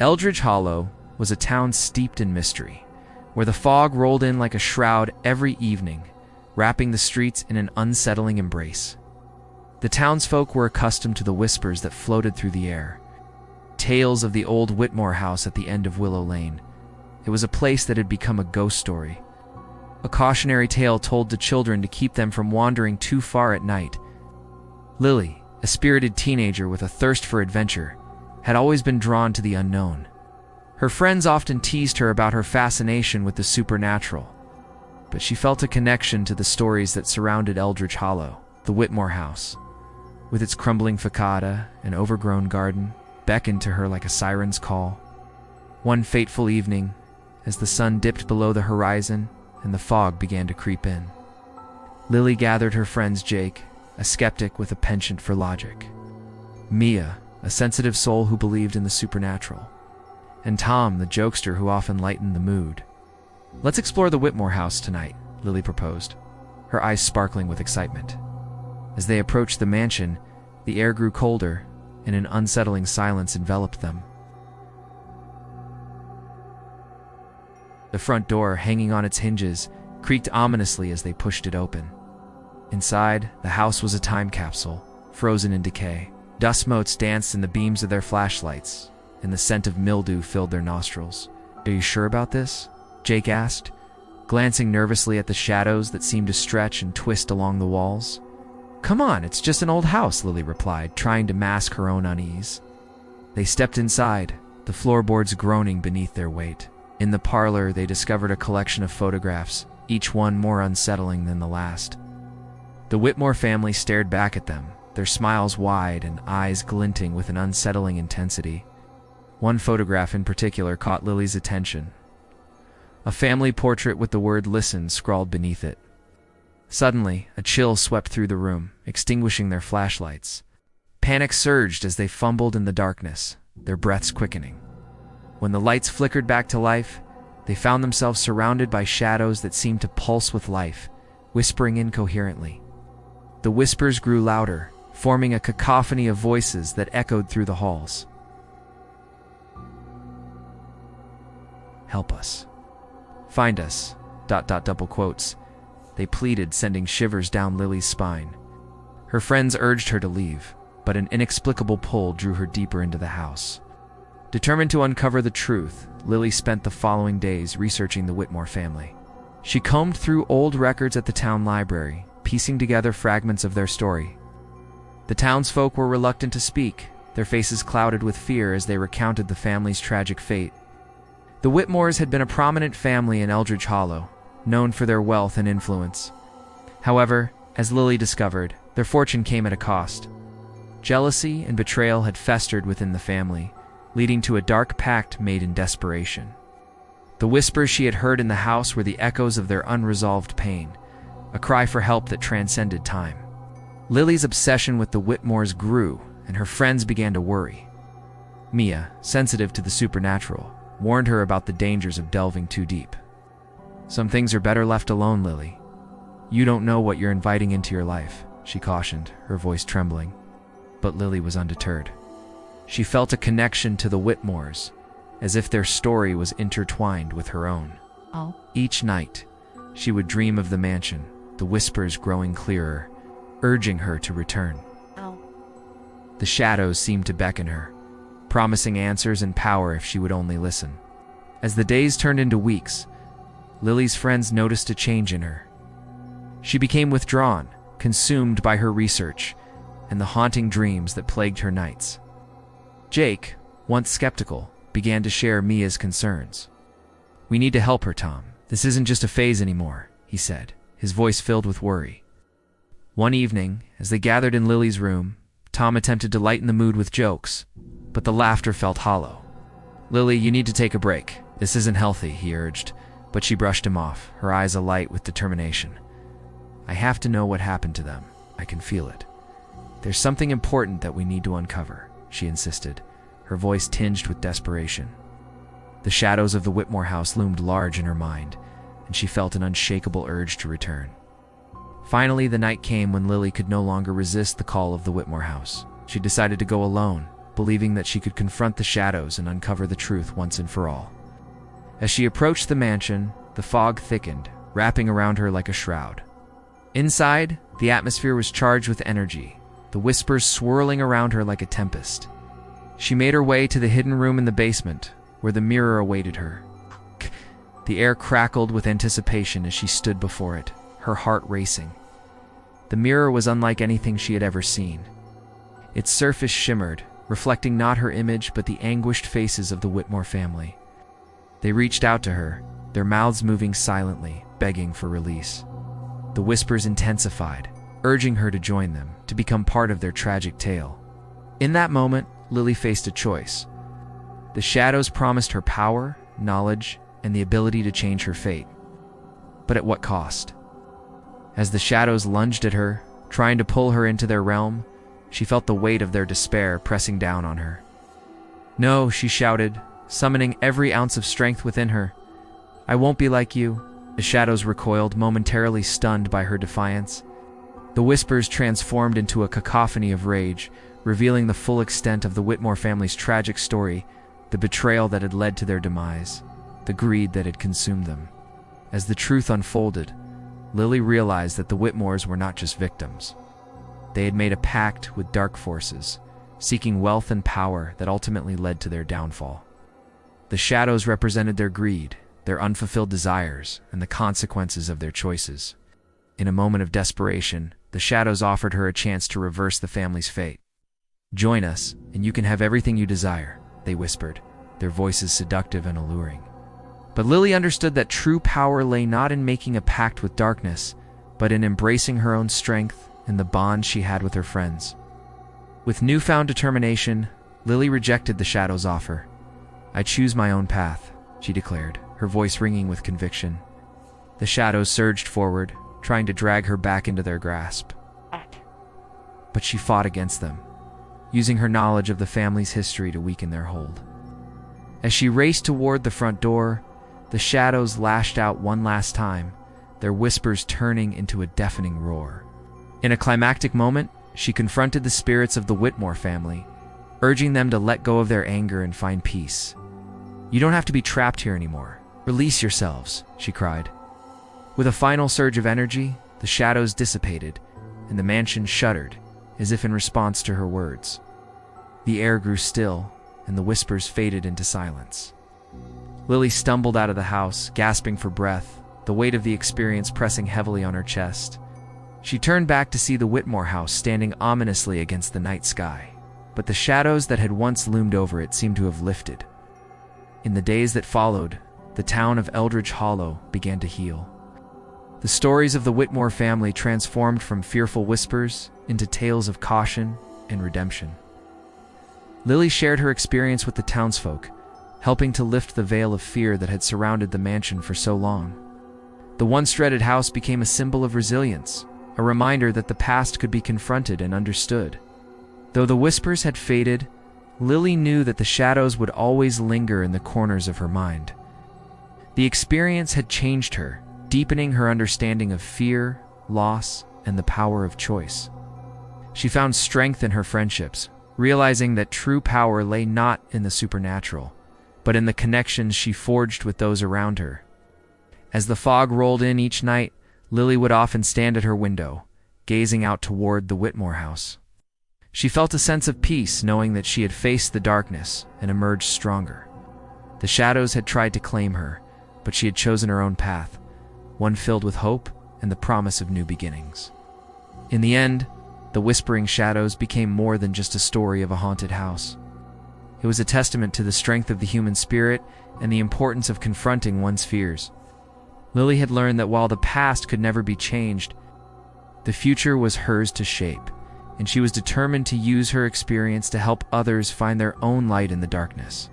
Eldridge Hollow was a town steeped in mystery, where the fog rolled in like a shroud every evening, wrapping the streets in an unsettling embrace. The townsfolk were accustomed to the whispers that floated through the air, tales of the old Whitmore house at the end of Willow Lane. It was a place that had become a ghost story, a cautionary tale told to children to keep them from wandering too far at night. Lily, a spirited teenager with a thirst for adventure, had always been drawn to the unknown. Her friends often teased her about her fascination with the supernatural, but she felt a connection to the stories that surrounded Eldridge Hollow. The Whitmore house, with its crumbling facade and overgrown garden, beckoned to her like a siren's call. One fateful evening, as the sun dipped below the horizon and the fog began to creep in, Lily gathered her friends Jake, a skeptic with a penchant for logic, Mia, a sensitive soul who believed in the supernatural, and Tom, the jokester who often lightened the mood. "Let's explore the Whitmore house tonight," Lily proposed, her eyes sparkling with excitement. As they approached the mansion, the air grew colder, and an unsettling silence enveloped them. The front door, hanging on its hinges, creaked ominously as they pushed it open. Inside, the house was a time capsule, frozen in decay. Dust motes danced in the beams of their flashlights, and the scent of mildew filled their nostrils. "Are you sure about this?" Jake asked, glancing nervously at the shadows that seemed to stretch and twist along the walls. "Come on, it's just an old house," Lily replied, trying to mask her own unease. They stepped inside, the floorboards groaning beneath their weight. In the parlor, they discovered a collection of photographs, each one more unsettling than the last. The Whitmore family stared back at them, their smiles wide and eyes glinting with an unsettling intensity. One photograph in particular caught Lily's attention. A family portrait with the word "Listen" scrawled beneath it. Suddenly, a chill swept through the room, extinguishing their flashlights. Panic surged as they fumbled in the darkness, their breaths quickening. When the lights flickered back to life, they found themselves surrounded by shadows that seemed to pulse with life, whispering incoherently. The whispers grew louder, forming a cacophony of voices that echoed through the halls. "Help us. Find us. ... double quotes. They pleaded, sending shivers down Lily's spine. Her friends urged her to leave, but an inexplicable pull drew her deeper into the house. Determined to uncover the truth, Lily spent the following days researching the Whitmore family. She combed through old records at the town library, piecing together fragments of their story. The townsfolk were reluctant to speak, their faces clouded with fear as they recounted the family's tragic fate. The Whitmores had been a prominent family in Eldridge Hollow, known for their wealth and influence. However, as Lily discovered, their fortune came at a cost. Jealousy and betrayal had festered within the family, leading to a dark pact made in desperation. The whispers she had heard in the house were the echoes of their unresolved pain, a cry for help that transcended time. Lily's obsession with the Whitmores grew, and her friends began to worry. Mia, sensitive to the supernatural, warned her about the dangers of delving too deep. "Some things are better left alone, Lily. You don't know what you're inviting into your life," she cautioned, her voice trembling. But Lily was undeterred. She felt a connection to the Whitmores, as if their story was intertwined with her own. Each night, she would dream of the mansion, the whispers growing clearer, urging her to return. The shadows seemed to beckon her, promising answers and power if she would only listen. As the days turned into weeks, Lily's friends noticed a change in her. She became withdrawn, consumed by her research and the haunting dreams that plagued her nights. Jake, once skeptical, began to share Mia's concerns. "We need to help her, Tom. This isn't just a phase anymore," he said, his voice filled with worry. One evening, as they gathered in Lily's room, Tom attempted to lighten the mood with jokes, but the laughter felt hollow. "Lily, you need to take a break. This isn't healthy," he urged, but she brushed him off, her eyes alight with determination. "I have to know what happened to them. I can feel it. There's something important that we need to uncover," she insisted, her voice tinged with desperation. The shadows of the Whitmore house loomed large in her mind, and she felt an unshakable urge to return. Finally, the night came when Lily could no longer resist the call of the Whitmore house. She decided to go alone, believing that she could confront the shadows and uncover the truth once and for all. As she approached the mansion, the fog thickened, wrapping around her like a shroud. Inside, the atmosphere was charged with energy, the whispers swirling around her like a tempest. She made her way to the hidden room in the basement, where the mirror awaited her. The air crackled with anticipation as she stood before it, her heart racing. The mirror was unlike anything she had ever seen. Its surface shimmered, reflecting not her image but the anguished faces of the Whitmore family. They reached out to her, their mouths moving silently, begging for release. The whispers intensified, urging her to join them, to become part of their tragic tale. In that moment, Lily faced a choice. The shadows promised her power, knowledge, and the ability to change her fate. But at what cost? As the shadows lunged at her, trying to pull her into their realm, she felt the weight of their despair pressing down on her. "No," she shouted, summoning every ounce of strength within her. "I won't be like you." The shadows recoiled, momentarily stunned by her defiance. The whispers transformed into a cacophony of rage, revealing the full extent of the Whitmore family's tragic story, the betrayal that had led to their demise, the greed that had consumed them. As the truth unfolded, Lily realized that the Whitmores were not just victims. They had made a pact with dark forces, seeking wealth and power that ultimately led to their downfall. The shadows represented their greed, their unfulfilled desires, and the consequences of their choices. In a moment of desperation, the shadows offered her a chance to reverse the family's fate. "Join us, and you can have everything you desire," they whispered, their voices seductive and alluring. But Lily understood that true power lay not in making a pact with darkness, but in embracing her own strength and the bond she had with her friends. With newfound determination, Lily rejected the shadow's offer. "I choose my own path," she declared, her voice ringing with conviction. The shadows surged forward, trying to drag her back into their grasp. But she fought against them, using her knowledge of the family's history to weaken their hold. As she raced toward the front door, the shadows lashed out one last time, their whispers turning into a deafening roar. In a climactic moment, she confronted the spirits of the Whitmore family, urging them to let go of their anger and find peace. "You don't have to be trapped here anymore. Release yourselves," she cried. With a final surge of energy, the shadows dissipated, and the mansion shuddered, as if in response to her words. The air grew still, and the whispers faded into silence. Lily stumbled out of the house, gasping for breath, the weight of the experience pressing heavily on her chest. She turned back to see the Whitmore house standing ominously against the night sky, but the shadows that had once loomed over it seemed to have lifted. In the days that followed, the town of Eldridge Hollow began to heal. The stories of the Whitmore family transformed from fearful whispers into tales of caution and redemption. Lily shared her experience with the townsfolk, helping to lift the veil of fear that had surrounded the mansion for so long. The once dreaded house became a symbol of resilience, a reminder that the past could be confronted and understood. Though the whispers had faded, Lily knew that the shadows would always linger in the corners of her mind. The experience had changed her, deepening her understanding of fear, loss, and the power of choice. She found strength in her friendships, realizing that true power lay not in the supernatural, but in the connections she forged with those around her. As the fog rolled in each night, Lily would often stand at her window, gazing out toward the Whitmore house. She felt a sense of peace knowing that she had faced the darkness and emerged stronger. The shadows had tried to claim her, but she had chosen her own path, one filled with hope and the promise of new beginnings. In the end, the Whispering Shadows became more than just a story of a haunted house. It was a testament to the strength of the human spirit and the importance of confronting one's fears. Lily had learned that while the past could never be changed, the future was hers to shape, and she was determined to use her experience to help others find their own light in the darkness.